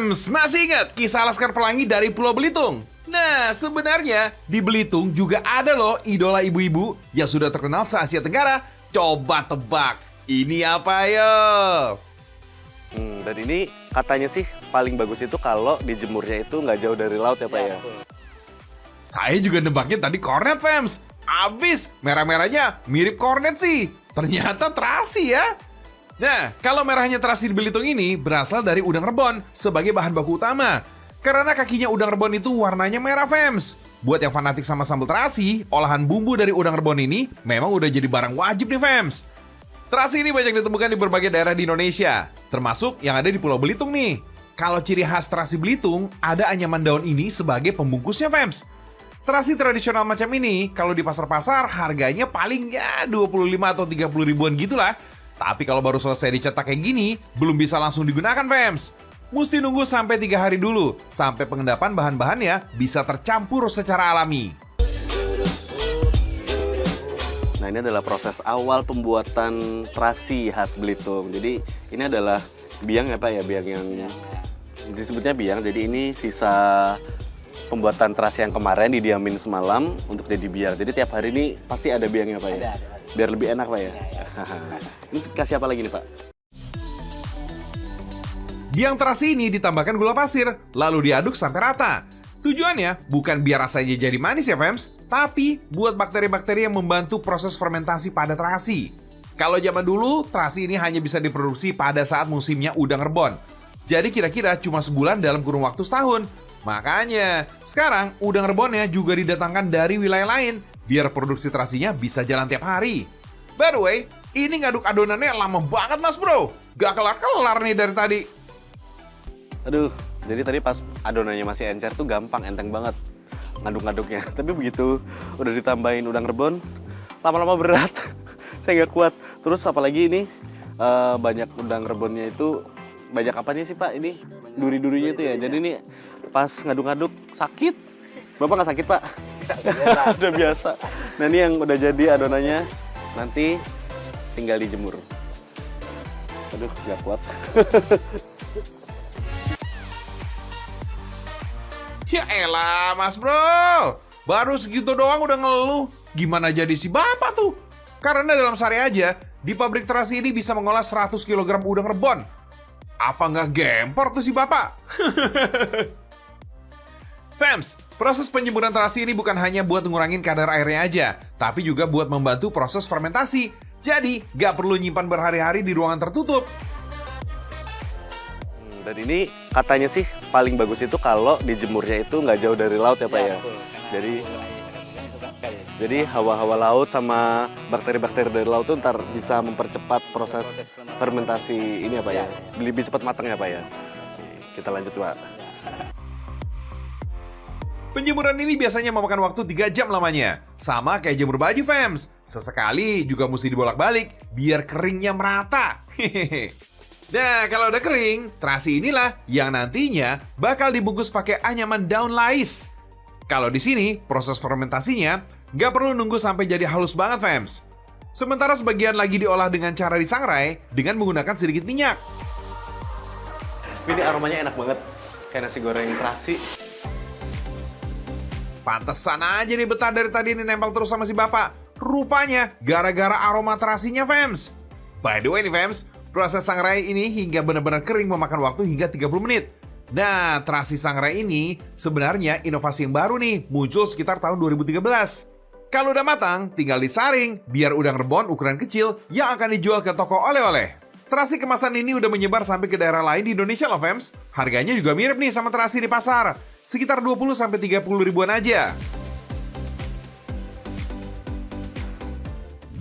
Masih ingat kisah Laskar Pelangi dari Pulau Belitung? Nah, sebenarnya di Belitung juga ada loh idola ibu-ibu yang sudah terkenal se-Asia Tenggara. Coba tebak, ini apa yo? Dan ini katanya sih paling bagus itu kalau dijemurnya itu nggak jauh dari laut ya Pak ya? Saya juga nebaknya tadi kornet, Fems. Abis, merah-merahnya mirip kornet sih. Ternyata terasi ya. Nah, kalau merahnya terasi di Belitung ini berasal dari udang rebon sebagai bahan baku utama. Karena kakinya udang rebon itu warnanya merah, Fems. Buat yang fanatik sama sambal terasi, olahan bumbu dari udang rebon ini memang udah jadi barang wajib nih, Fems. Terasi ini banyak ditemukan di berbagai daerah di Indonesia, termasuk yang ada di Pulau Belitung nih. Kalau ciri khas terasi Belitung, ada anyaman daun ini sebagai pembungkusnya, Fems. Terasi tradisional macam ini, kalau di pasar-pasar harganya paling ya 25 atau 30 ribuan gitulah. Tapi kalau baru selesai dicetak kayak gini, belum bisa langsung digunakan, Fems. Mesti nunggu sampai 3 hari dulu, sampai pengendapan bahan-bahannya bisa tercampur secara alami. Nah, ini adalah proses awal pembuatan terasi khas Belitung. Jadi ini adalah biang ya Pak ya, biang yang disebutnya biang. Jadi ini sisa pembuatan terasi yang kemarin didiamin semalam untuk jadi biang. Jadi tiap hari ini pasti ada biangnya Pak ya? Ada. Biar lebih enak Pak ya? Ini kasih apa lagi nih Pak? Biang terasi ini ditambahkan gula pasir, lalu diaduk sampai rata. Tujuannya bukan biar rasanya jadi manis ya, Fems, tapi buat bakteri-bakteri yang membantu proses fermentasi pada terasi. Kalau zaman dulu, terasi ini hanya bisa diproduksi pada saat musimnya udang rebon. Jadi kira-kira cuma sebulan dalam kurun waktu setahun. Makanya, sekarang udang rebonnya juga didatangkan dari wilayah lain, biar produksi terasinya bisa jalan tiap hari. By the way, ini ngaduk adonannya lama banget mas bro. Gak kelar-kelar nih dari tadi. Aduh, jadi tadi pas adonannya masih encer tuh gampang, enteng banget ngaduk-ngaduknya. Tapi begitu udah ditambahin udang rebon, lama-lama berat. Saya nggak kuat. Terus apalagi ini banyak udang rebonnya itu, banyak apanya sih Pak ini? Duri-durinya itu ya. Jadi ini pas ngaduk-ngaduk sakit. Bapak nggak sakit Pak? Udah biasa. Nah ini yang udah jadi adonannya, nanti tinggal dijemur. Aduh, nggak kuat. Ya elah mas bro, baru segitu doang udah ngeluh. Gimana jadi si bapak tuh? Karena dalam sehari aja, di pabrik terasi ini bisa mengolah 100 kg udang rebon. Apa nggak gempor tuh si bapak? Fems, proses penjemuran terasi ini bukan hanya buat ngurangin kadar airnya aja, tapi juga buat membantu proses fermentasi. Jadi, nggak perlu nyimpan berhari-hari di ruangan tertutup. Dan ini katanya sih paling bagus itu kalau dijemurnya itu nggak jauh dari laut ya Pak ya? Jadi hawa-hawa laut sama bakteri-bakteri dari laut itu ntar bisa mempercepat proses fermentasi ini ya Pak ya? Lebih cepat matang ya Pak ya? Kita lanjut Pak. Penjemuran ini biasanya memakan waktu 3 jam lamanya. Sama kayak jemur baju, Fems. Sesekali juga mesti dibolak-balik biar keringnya merata. Hehehe. Nah, kalau udah kering, terasi inilah yang nantinya bakal dibungkus pakai anyaman daun lais. Kalau di sini, proses fermentasinya nggak perlu nunggu sampai jadi halus banget, Fems. Sementara sebagian lagi diolah dengan cara disangrai dengan menggunakan sedikit minyak. Ini aromanya enak banget, kayak nasi goreng terasi. Pantesan aja nih betah dari tadi ini nempel terus sama si bapak. Rupanya gara-gara aroma terasinya, Fems. By the way nih, Fems, proses sangrai ini hingga benar-benar kering memakan waktu hingga 30 menit. Nah, terasi sangrai ini sebenarnya inovasi yang baru nih, muncul sekitar tahun 2013. Kalau udah matang, tinggal disaring, biar udang rebon ukuran kecil yang akan dijual ke toko oleh-oleh. Terasi kemasan ini udah menyebar sampai ke daerah lain di Indonesia loh, Fems. Harganya juga mirip nih sama terasi di pasar, sekitar 20-30 ribuan aja.